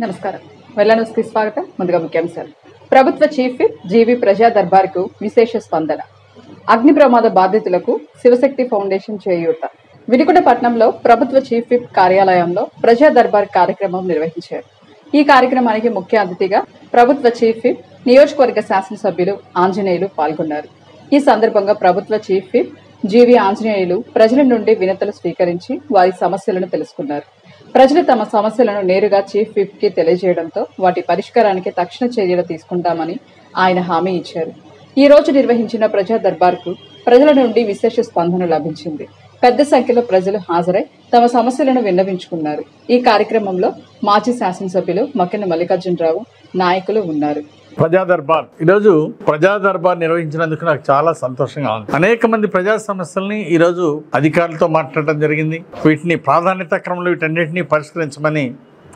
నమస్కారం. వెల్లనూస్కి స్వాగతం. ముందుగా ముఖ్యాంశాలు. ప్రభుత్వ చీఫ్ విప్ జీవి ప్రజా దర్బార్కు విశేష స్పందన. అగ్ని ప్రమాద బాధితులకు శివశక్తి ఫౌండేషన్ చేయూత. వినుకొండపట్నంలో ప్రభుత్వ చీఫ్ విప్ కార్యాలయంలో ప్రజా దర్బార్ కార్యక్రమం నిర్వహించారు. ఈ కార్యక్రమానికి ముఖ్య అతిథిగా ప్రభుత్వ చీఫ్ విప్ నియోజకవర్గ శాసనసభ్యులు ఆంజనేయులు పాల్గొన్నారు. ఈ సందర్భంగా ప్రభుత్వ చీఫ్ విప్ జీవి ఆంజనేయులు ప్రజల నుండి వినతులు స్వీకరించి వారి సమస్యలను తెలుసుకున్నారు. ప్రజలు తమ సమస్యలను నేరుగా చీఫ్ విప్ కి తెలియజేయడంతో వాటి పరిష్కారానికి తక్షణ చర్యలు తీసుకుంటామని ఆయన హామీ ఇచ్చారు. ఈ రోజు నిర్వహించిన ప్రజా దర్బార్కు ప్రజల నుండి విశేష స్పందన లభించింది. పెద్ద సంఖ్యలో ప్రజలు హాజరై తమ సమస్యలను విన్నవించుకున్నారు. ఈ కార్యక్రమంలో మాజీ శాసనసభ్యులు మక్కెన మల్లికార్జునరావు, నాయకులు ఉన్నారు. ప్రజా దర్బార్ ఈరోజు ప్రజా దర్బార్ నిర్వహించినందుకు నాకు చాలా సంతోషంగా ఉంది. అనేక మంది ప్రజా సమస్యల్ని ఈరోజు అధికారులతో మాట్లాడటం జరిగింది. వీటిని ప్రాధాన్యత క్రమంలో వీటన్నిటిని పరిష్కరించమని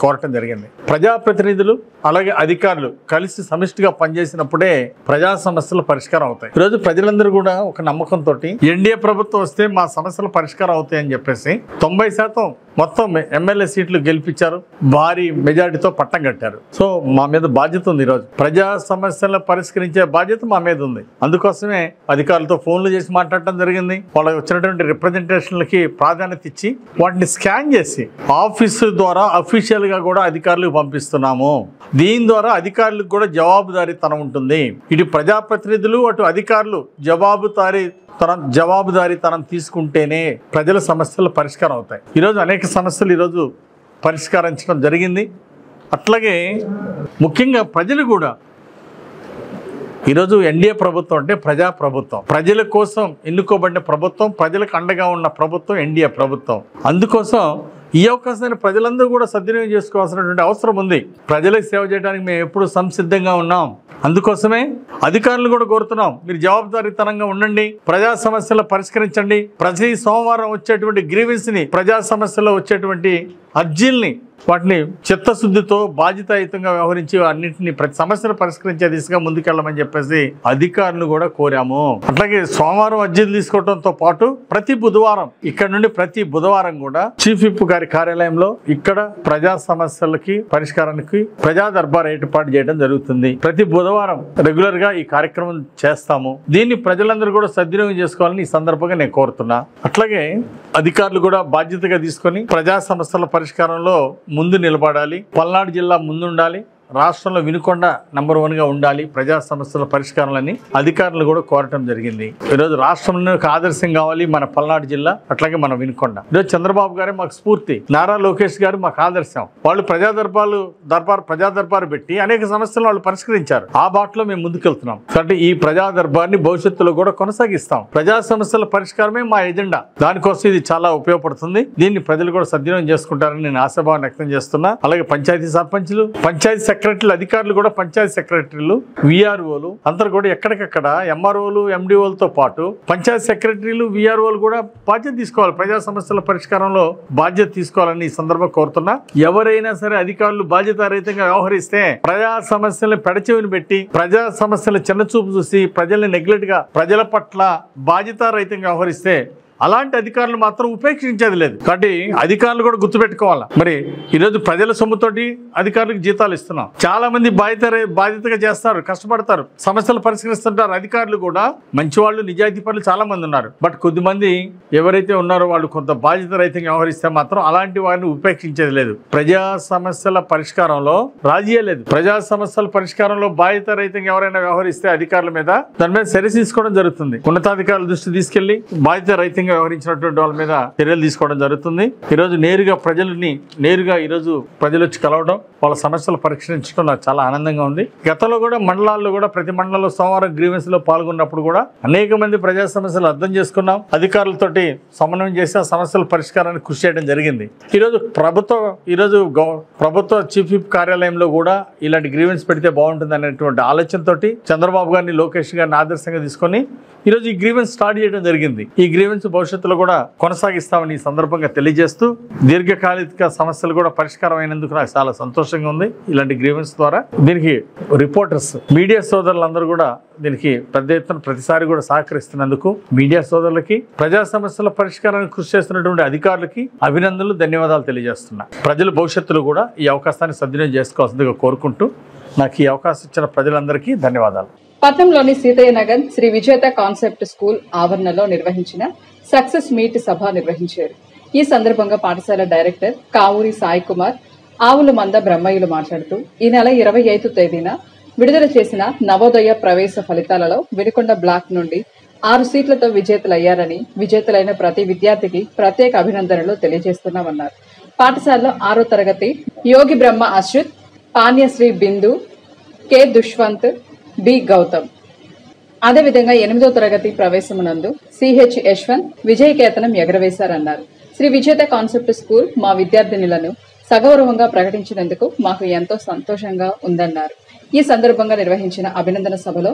కోరటం జరిగింది. ప్రజాప్రతినిధులు అలాగే అధికారులు కలిసి సమిష్టిగా పనిచేసినప్పుడే ప్రజా సమస్యలు పరిష్కారం అవుతాయి. ఈరోజు ప్రజలందరూ కూడా ఒక నమ్మకంతో ఎన్డీఏ ప్రభుత్వం వస్తే మా సమస్యలు పరిష్కారం అవుతాయని చెప్పేసి 90% మొత్తం ఎమ్మెల్యే సీట్లు గెలిపించారు. భారీ మెజారిటీతో పట్టం కట్టారు. సో మా మీద బాధ్యత ఉంది. ఈరోజు ప్రజా సమస్యలను పరిష్కరించే బాధ్యత మా మీద ఉంది. అందుకోసమే అధికారులతో ఫోన్లు చేసి మాట్లాడటం జరిగింది. వాళ్ళకి వచ్చినటువంటి రిప్రజెంటేషన్లకి ప్రాధాన్యత ఇచ్చి వాటిని స్కాన్ చేసి ఆఫీసు ద్వారా అఫీషియల్ గా కూడా అధికారులకు పంపిస్తున్నాము. దీని ద్వారా అధికారులకు కూడా జవాబుదారీతనం ఉంటుంది. ఇటు ప్రజాప్రతినిధులు అటు అధికారులు జవాబుదారీతనం తీసుకుంటేనే ప్రజల సమస్యలు పరిష్కారం అవుతాయి. ఈరోజు అనేక సమస్యలు ఈరోజు పరిష్కరించడం జరిగింది. అట్లాగే ముఖ్యంగా ప్రజలు కూడా ఈరోజు ఎన్డీఏ ప్రభుత్వం అంటే ప్రజా ప్రభుత్వం, ప్రజల కోసం ఎన్నుకోబడిన ప్రభుత్వం, ప్రజలకు అండగా ఉన్న ప్రభుత్వం ఎన్డీఏ ప్రభుత్వం. అందుకోసం ఈ అవకాశాన్ని ప్రజలందరూ కూడా సద్వినియోగం చేసుకోవాల్సినటువంటి అవసరం ఉంది. ప్రజలకు సేవ చేయడానికి మేము ఎప్పుడు సంసిద్ధంగా ఉన్నాం. అందుకోసమే అధికారులు కూడా కోరుతున్నాం, మీరు జవాబుదారీతనంగా ఉండండి, ప్రజా సమస్యలు పరిష్కరించండి. ప్రతి సోమవారం వచ్చేటువంటి గ్రీవెన్స్ని, ప్రజా సమస్యల్లో వచ్చేటువంటి అర్జీల్ని వాటిని చిత్తశుద్ధితో బాధ్యతాయుతంగా వ్యవహరించి అన్నింటినీ ప్రతి సమస్యను పరిష్కరించే దిశగా ముందుకెళ్ళమని చెప్పేసి అధికారులు కూడా కోరాము. అట్లాగే సోమవారం అర్జీలు తీసుకోవడంతో పాటు ప్రతి బుధవారం కూడా చీఫ్ విప్ గారి కార్యాలయంలో ఇక్కడ ప్రజా సమస్యలకి పరిష్కారానికి ప్రజా దర్బార్ ఏర్పాటు చేయడం జరుగుతుంది. ప్రతి బుధవారం రెగ్యులర్ గా ఈ కార్యక్రమం చేస్తాము. దీన్ని ప్రజలందరూ కూడా సద్వినియోగం చేసుకోవాలని ఈ సందర్భంగా నేను కోరుతున్నా. అట్లాగే అధికారులు కూడా బాధ్యతగా తీసుకొని ప్రజా సమస్యల పరిష్కారంలో ముందు నిలబడాలి. పల్నాడు జిల్లా ముందుండాలి. రాష్ట్రంలో వినుకొండ నంబర్ 1గా ఉండాలి ప్రజా సమస్యల పరిష్కారాలని అధికారులు కూడా కోరటం జరిగింది. ఈరోజు రాష్ట్రంలో ఒక ఆదర్శం కావాలి మన పల్నాడు జిల్లా, అట్లాగే మన వినుకొండ. ఈరోజు చంద్రబాబు గారే మాకు స్ఫూర్తి, నారా లోకేష్ గారు మాకు ఆదర్శం. వాళ్ళు ప్రజా దర్బారు పెట్టి అనేక సమస్యలు వాళ్ళు పరిష్కరించారు. ఆ బాటలో మేము ముందుకెళ్తున్నాం. కాబట్టి ఈ ప్రజా దర్బార్ని భవిష్యత్తులో కూడా కొనసాగిస్తాం. ప్రజా సమస్యల పరిష్కారమే మా ఎజెండా. దానికోసం ఇది చాలా ఉపయోగపడుతుంది. దీన్ని ప్రజలు కూడా సద్వినియోగం చేసుకుంటారని నేను ఆశాభావం వ్యక్తం చేస్తున్నా. అలాగే పంచాయతీ సర్పంచులు, పంచాయతీ సెక్రటరీలు, అధికారులు కూడా పంచాయతీ సెక్రటరీలు, విఆర్ఓలు అందరూ కూడా ఎక్కడికక్కడ ఎంఆర్ఓలు, ఎండిఓలతో పాటు పంచాయతీ సెక్రటరీలు, విఆర్ఓలు కూడా బాధ్యత తీసుకోవాలి. ప్రజా సమస్యల పరిష్కారంలో బాధ్యత తీసుకోవాలని ఈ సందర్భంగా కోరుతున్నా. ఎవరైనా సరే అధికారులు బాధ్యతారహితంగా వ్యవహరిస్తే, ప్రజా సమస్యలను పెడచెవిని పెట్టి, ప్రజా సమస్యల చిన్నచూపు చూసి ప్రజల్ని నెగ్లెక్ట్ గా ప్రజల పట్ల బాధ్యతారహితంగా వ్యవహరిస్తే అలాంటి అధికారులు మాత్రం ఉపేక్షించేది లేదు. కాబట్టి అధికారులు కూడా గుర్తుపెట్టుకోవాలా. మరి ఈరోజు ప్రజల సొమ్ముతోటి అధికారులకు జీతాలు ఇస్తున్నాం. చాలా మంది బాధ్యతగా చేస్తారు, కష్టపడతారు, సమస్యలు పరిష్కరిస్తుంటారు. అధికారులు కూడా మంచి వాళ్ళు, నిజాయితీ పనులు చాలా మంది ఉన్నారు. బట్ కొద్దిమంది ఎవరైతే ఉన్నారో వాళ్ళు కొంత బాధ్యత రహితంగా వ్యవహరిస్తే మాత్రం అలాంటి వారిని ఉపేక్షించేది లేదు. ప్రజా సమస్యల పరిష్కారంలో రాజీయే లేదు. ప్రజా సమస్యల పరిష్కారంలో బాధ్యత రహితంగా ఎవరైనా వ్యవహరిస్తే అధికారుల మీద దాని మీద చర్య తీసుకోవడం జరుగుతుంది. ఉన్నతాధికారుల దృష్టి తీసుకెళ్లి బాధ్యత రహితంగా వ్యవహరించినటువంటి వాళ్ళ మీద చర్యలు తీసుకోవడం జరుగుతుంది. ఈరోజు నేరుగా ఈరోజు ప్రజలు వచ్చి కలవడం, వాళ్ళ సమస్యలు పరిష్కరించడం నాకు చాలా ఆనందంగా ఉంది. గతంలో కూడా మండలాల్లో కూడా ప్రతి మండలంలో సోమవారం గ్రీవెన్స్ లో పాల్గొన్నప్పుడు కూడా అనేక మంది ప్రజా సమస్యలు అర్థం చేసుకున్నాం. అధికారులతోటి సమన్వయం చేసి ఆ సమస్యల పరిష్కారానికి కృషి చేయడం జరిగింది. ఈరోజు ప్రభుత్వ చీఫ్ విప్ కార్యాలయంలో కూడా ఇలాంటి గ్రీవెన్స్ పెడితే బాగుంటుంది అనేటువంటి ఆలోచనతోటి చంద్రబాబు గారిని, లోకేష్ గారిని ఆదర్శంగా తీసుకొని ఈరోజు ఈ గ్రీవెన్స్ స్టార్ట్ చేయడం జరిగింది. ఈ గ్రీవెన్స్ భవిష్యత్తులో కూడా కొనసాగిస్తామని ఈ సందర్భంగా తెలియజేస్తూ దీర్ఘకాలిక సమస్యలు కూడా పరిష్కారం అయినందుకు నాకు చాలా సంతోషంగా ఉంది. ఇలాంటి గ్రీవెన్స్ ద్వారా దీనికి రిపోర్టర్స్, మీడియా సోదరులందరూ కూడా దీనికి పెద్ద ఎత్తున ప్రతిసారి కూడా సహకరిస్తున్నందుకు మీడియా సోదరులకి, ప్రజా సమస్యల పరిష్కారానికి కృషి చేస్తున్నటువంటి అధికారులకి అభినందనలు, ధన్యవాదాలు తెలియజేస్తున్నా. ప్రజల భవిష్యత్తులో కూడా ఈ అవకాశాన్ని సద్వినియోగం చేసుకోవాల్సిందిగా కోరుకుంటూ నాకు ఈ అవకాశం ఇచ్చిన ప్రజలందరికీ ధన్యవాదాలు. పట్నంలోని సీతయ్య నగర్ శ్రీ విజేత కాన్సెప్ట్ స్కూల్ ఆవరణలో నిర్వహించిన సక్సెస్ మీట్ సభ నిర్వహించారు. ఈ సందర్భంగా పాఠశాల డైరెక్టర్ కావూరి సాయి కుమార్, ఆవుల మంద బ్రహ్మయ్యలు మాట్లాడుతూ ఈ నెల 25వ తేదీన విడుదల చేసిన నవోదయ ప్రవేశ ఫలితాలలో వినుకొండ బ్లాక్ నుండి 6 సీట్లతో విజేతలయ్యారని, విజేతలైన ప్రతి విద్యార్థికి ప్రత్యేక అభినందనలు తెలియజేస్తున్నామన్నారు. పాఠశాలలో 6వ తరగతి యోగి బ్రహ్మ అశ్విత్, పాన్యశ్రీ బిందు, కె దుష్వంత్, బి గౌతమ్, అదేవిధంగా 8వ తరగతి ప్రవేశమునందు CH Yashwant విజయకేతనం ఎగరవేశారన్నారు. Shri Vijetha concept school మా విద్యార్థినులను సగౌరవంగా ప్రకటించినందుకు మాకు ఎంతో సంతోషంగా ఉందన్నారు. ఈ సందర్భంగా నిర్వహించిన అభినందన సభలో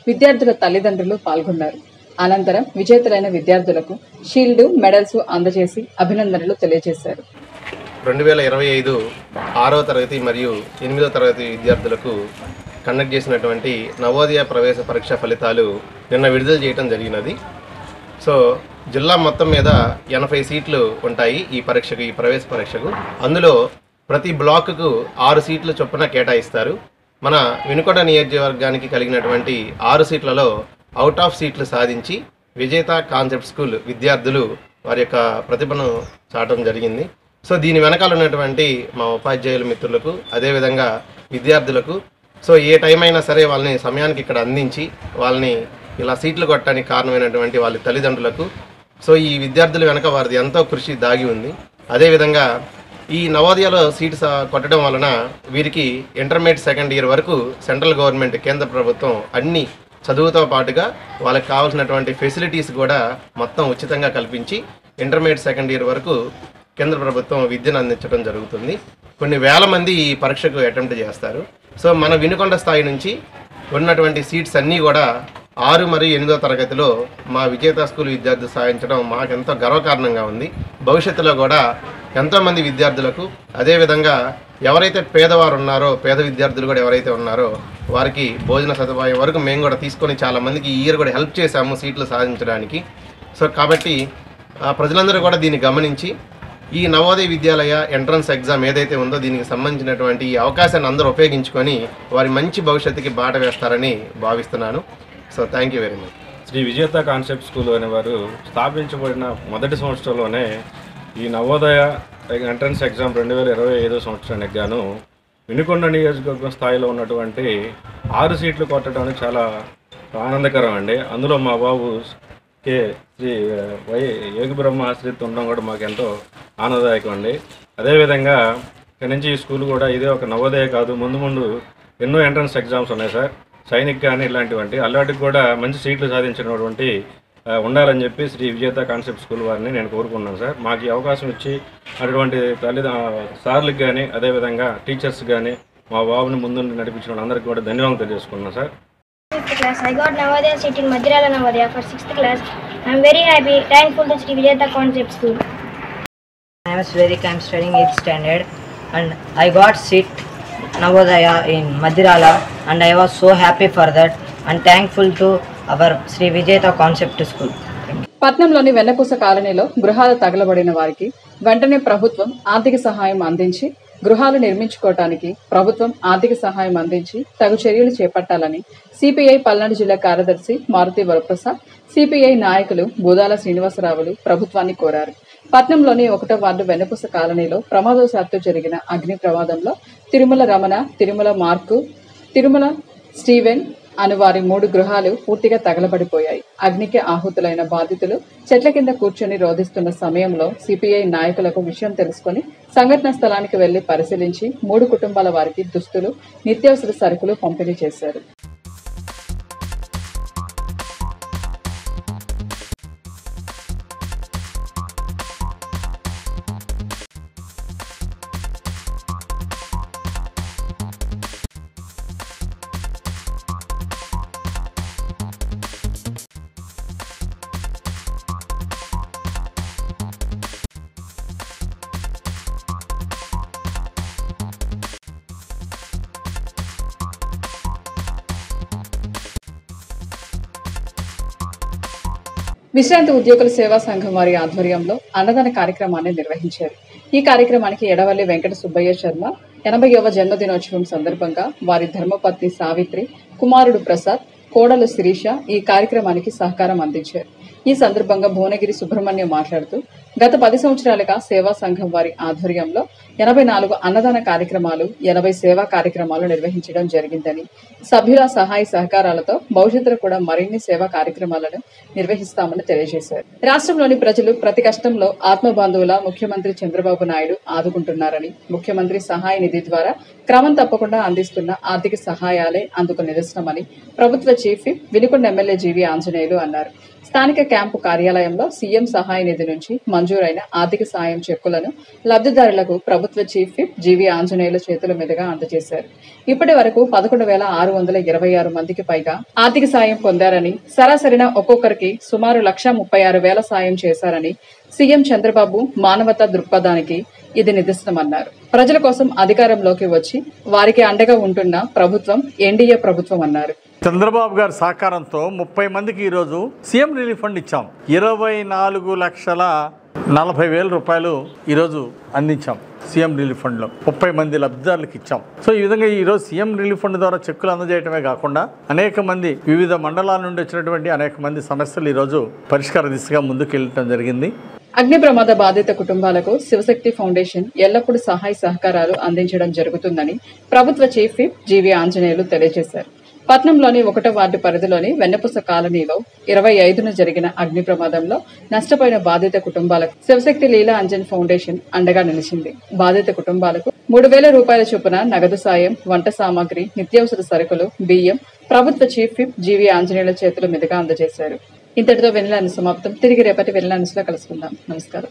విద్యార్థుల తల్లిదండ్రులు పాల్గొన్నారు. అనంతరం విజేతలైన విద్యార్థులకు షీల్డ్, మెడల్స్ అందజేసి అభినందనలు తెలియజేశారు. 2025 6వ తరగతి మరియు 8వ తరగతి విద్యార్థులకు కండక్ట్ చేసినటువంటి నవోదయ ప్రవేశ పరీక్ష ఫలితాలు నిన్న విడుదల చేయడం జరిగినది. సో జిల్లా మొత్తం మీద 80 సీట్లు ఉంటాయి ఈ ప్రవేశ పరీక్షకు. అందులో ప్రతి బ్లాక్కు 6 సీట్లు చొప్పున కేటాయిస్తారు. మన వినుకొండ నియోజకవర్గానికి కలిగినటువంటి 6 సీట్లలో అవుట్ ఆఫ్ సీట్లు సాధించి విజేత కాన్సెప్ట్ స్కూల్ విద్యార్థులు వారి యొక్క ప్రతిభను చాటడం జరిగింది. సో దీని వెనకాల ఉన్నటువంటి మా ఉపాధ్యాయుల మిత్రులకు, అదేవిధంగా విద్యార్థులకు, సో ఏ టైం అయినా సరే వాళ్ళని సమయానికి ఇక్కడ అందించి వాళ్ళని ఇలా సీట్లు కొట్టడానికి కారణమైనటువంటి వాళ్ళ తల్లిదండ్రులకు, సో ఈ విద్యార్థుల వెనక వారిది ఎంతో కృషి దాగి ఉంది. అదేవిధంగా ఈ నవోదయలో సీట్స్ కొట్టడం వలన వీరికి ఇంటర్మీడియట్ సెకండ్ ఇయర్ వరకు సెంట్రల్ గవర్నమెంట్, కేంద్ర ప్రభుత్వం అన్ని చదువుతో పాటుగా వాళ్ళకి కావాల్సినటువంటి ఫెసిలిటీస్ కూడా మొత్తం ఉచితంగా కల్పించి ఇంటర్మీడియట్ సెకండ్ ఇయర్ వరకు కేంద్ర ప్రభుత్వం విద్యను అందించడం జరుగుతుంది. కొన్ని వేల మంది ఈ పరీక్షకు అటెంప్ట్ చేస్తారు. సో మన వినుకొండ స్థాయి నుంచి ఉన్నటువంటి సీట్స్ అన్నీ కూడా 6 మరియు 8వ తరగతిలో మా విజేత స్కూల్ విద్యార్థులు సాధించడం మాకెంతో గర్వకారణంగా ఉంది. భవిష్యత్తులో కూడా ఎంతోమంది విద్యార్థులకు, అదేవిధంగా ఎవరైతే పేదవారు ఉన్నారో, పేద విద్యార్థులు కూడా ఎవరైతే ఉన్నారో వారికి భోజన సదుపాయం వరకు మేము కూడా తీసుకొని చాలామందికి ఈ ఇయర్ కూడా హెల్ప్ చేశాము సీట్లు సాధించడానికి. సో కాబట్టి ప్రజలందరూ కూడా దీన్ని గమనించి ఈ నవోదయ విద్యాలయ ఎంట్రన్స్ ఎగ్జామ్ ఏదైతే ఉందో దీనికి సంబంధించినటువంటి ఈ అవకాశాన్ని అందరూ ఉపయోగించుకొని వారి మంచి భవిష్యత్తుకి బాట వేస్తారని భావిస్తున్నాను. So thank you very much. Shri Vijetha concept school అనేవారు స్థాపించబడిన మొదటి సంవత్సరంలోనే ఈ నవోదయ ఎంట్రన్స్ ఎగ్జామ్ 2025 సంవత్సరానికి గాను వినుకొండ నియోజకవర్గం స్థాయిలో ఉన్నటువంటి 6 సీట్లు కొట్టడం చాలా ఆనందకరం అండి. అందులో మా బాబు కే శ్రీ యోగి బ్రహ్మ ఆశ్రిత్ ఉండడం కూడా మాకు ఎంతో ఆనందదాయకం అండి. అదేవిధంగా ఇక్కడి నుంచి ఈ స్కూల్ కూడా ఇదే ఒక నవోదయ కాదు, ముందు ఎన్నో ఎంట్రన్స్ ఎగ్జామ్స్ ఉన్నాయి సార్, సైనిక్ కానీ ఇలాంటివంటి అలాంటికి కూడా మంచి సీట్లు సాధించినటువంటి ఉండాలని చెప్పి శ్రీ విజేత కాన్సెప్ట్ స్కూల్ వారిని నేను కోరుకున్నాను సార్. మాకు ఈ అవకాశం ఇచ్చి అటువంటి సార్లకు కానీ అదేవిధంగా టీచర్స్ కానీ మా బాబుని ముందు నడిపించిన అందరికీ కూడా ధన్యవాదాలు తెలియజేసుకున్నాను sir. 6th class. I got Navodaya seat in Madirala Navodaya for 6th class. I am very happy, thankful to Sri Vijayata Concept School. I am Svedika, I am studying 8th standard and I got seat Navodaya in Madirala and I was so happy for that and thankful to our Sri Vijayata Concept School. పట్నంలోని వెన్నపూస కాలనీలో గృహాలు తగలబడిన వారికి వెంటనే ప్రభుత్వం ఆర్థిక సహాయం అందించి గృహాలు నిర్మించుకోవటానికి తగు చర్యలు చేపట్టాలని సిపిఐ పల్నాడు జిల్లా కార్యదర్శి మారుతి వరప్రసాద్, సిపిఐ నాయకులు బూదాల శ్రీనివాసరావులు ప్రభుత్వాన్ని కోరారు. పట్నంలోని 1వ వార్డు వెన్నపూస కాలనీలో ప్రమాదవశాత్తు జరిగిన అగ్ని ప్రమాదంలో తిరుమల రమణ, తిరుమల మార్కు, తిరుమల స్టీవెన్ అను వారి 3 గృహాలు పూర్తిగా తగలబడిపోయాయి. అగ్నికి ఆహుతులైన బాధితులు చెట్ల కింద కూర్చొని రోధిస్తున్న సమయంలో సిపిఐ నాయకులకు విషయం తెలుసుకుని సంఘటన స్థలానికి వెళ్లి పరిశీలించి 3 కుటుంబాల వారికి దుస్తులు, నిత్యావసర సరుకులు పంపిణీ చేశారు. విశ్రాంతి ఉద్యోగుల సేవా సంఘం వారి ఆధ్వర్యంలో అన్నదాన కార్యక్రమాన్ని నిర్వహించారు. ఈ కార్యక్రమానికి ఎడవల్లి వెంకట సుబ్బయ్య శర్మ 80వ జన్మదినోత్సవం సందర్భంగా వారి ధర్మపత్ని సావిత్రి, కుమారుడు ప్రసాద్, కోడలు శిరీష ఈ కార్యక్రమానికి సహకారం అందించారు. ఈ సందర్భంగా భువనగిరి సుబ్రహ్మణ్యం మాట్లాడుతూ గత 10 సంవత్సరాలుగా సేవా సంఘం వారి ఆధ్వర్యంలో 84 అన్నదాన కార్యక్రమాలు, 80 సేవా కార్యక్రమాలు నిర్వహించడం జరిగిందని, సభ్యుల సహాయ సహకారాలతో భవిష్యత్తులో కూడా మరిన్ని సేవా కార్యక్రమాలను నిర్వహిస్తామని తెలియజేశారు. రాష్ట్రంలోని ప్రజలు ప్రతి కష్టంలో ఆత్మబంధువుల ముఖ్యమంత్రి చంద్రబాబు నాయుడు ఆదుకుంటున్నారని, ముఖ్యమంత్రి సహాయ నిధి ద్వారా క్రమం తప్పకుండా అందిస్తున్న ఆర్థిక సహాయాలే అందుకు నిదర్శనమని ప్రభుత్వ chief whip Vinukonda MLA GV Anjaneyulu అన్నారు. స్థానిక క్యాంపు కార్యాలయంలో సీఎం సహాయ నిధి నుంచి మంజూరైన ఆర్థిక సాయం చెక్కులను లబ్ధిదారులకు ప్రభుత్వ చీఫ్ విప్ జీవీ ఆంజనేయుల చేతుల మీదుగా అందజేశారు. ఇప్పటి వరకు 11,626 మందికి పైగా ఆర్థిక సాయం పొందారని, సరాసరిన ఒక్కొక్కరికి సుమారు 1,36,000 సాయం చేశారని, సీఎం చంద్రబాబు మానవతా దృక్పథానికి ఇది నిదర్శనమన్నారు. ప్రజల కోసం అధికారంలోకి వచ్చి వారికి అండగా ఉంటున్న ప్రభుత్వం ఎన్డీఏ ప్రభుత్వం అన్నారు. చంద్రబాబు గారి సహకారంతో 30 మందికి ఈరోజు సీఎం రిలీఫ్ ఫండ్ ఇచ్చాం. 24,40,000 రూపాయలు ఈరోజు అందించాం. సీఎం రిలీఫ్ ఫండ్లో 30 మంది లబ్ధిదారులకు ఇచ్చాం. సో ఈ విధంగా ఈరోజు సీఎం రిలీఫ్ ఫండ్ ద్వారా చెక్కులు అందజేయటమే కాకుండా అనేక మంది వివిధ మండలాల నుండి వచ్చినటువంటి అనేక మంది సమస్యలు ఈరోజు పరిష్కార దిశగా ముందుకు వెళ్ళటం జరిగింది. అగ్ని ప్రమాద బాధిత కుటుంబాలకు శివశక్తి ఫౌండేషన్ ఎల్లప్పుడూ సహాయ సహకారాలు అందించడం జరుగుతుందని ప్రభుత్వ చీఫ్ విప్ జీవీ ఆంజనేయులు తెలియజేశారు. పట్నంలోని 1వ వార్డు పరిధిలోని వెన్నపూస కాలనీలో 25న జరిగిన అగ్ని ప్రమాదంలో నష్టపోయిన బాధిత కుటుంబాలకు శివశక్తి లీలా అంజన్ ఫౌండేషన్ అండగా నిలిచింది. బాధిత కుటుంబాలకు 3,000 రూపాయల చొప్పున నగదు సాయం, వంట సామాగ్రి, నిత్యావసర సరుకులు, బియ్యం ప్రభుత్వ చీఫ్ విప్ జీవీ ఆంజనేయుల చేతుల మీదుగా అందజేశారు. ఇంతటితో వెన్నెల న్యూస్ సమాప్తం. తిరిగి రేపటి వెన్నెల న్యూస్లో కలుసుకుందాం. నమస్కారం.